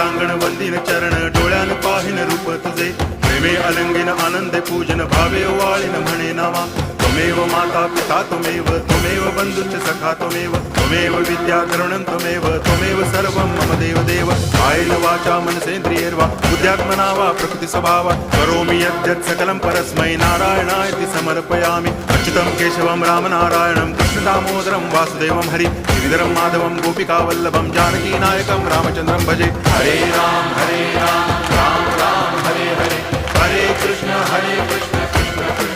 सांगण वंदिन चरण डोळ्यान पाहिन रूप तुझे प्रेमे अलंगिन आनंदे पूजन भावे वाळीन म्हणे नावा त्वमेव माता पिता त्वमेव बंधुश्च सखा त्वमेव विद्या करुणं त्वमेव सर्वं मम देव कायेन वाचा मनसेन्द्रियैर्वा बुद्ध्यात्मना वा प्रकृति स्वभावा करोमि यद्यत् सकलं परस्मै नारायणायति समर्पयामि अच्युतं केशवं रामनारायणं कृष्णदामोदरं वासुदेवं हरि गिरिधरं माधवं गोपिकावल्लभं जानकीनायकं रामचन्द्रं भजे हरे राम राम राम हरे हरे हरे कृष्ण कृष्ण कृष्ण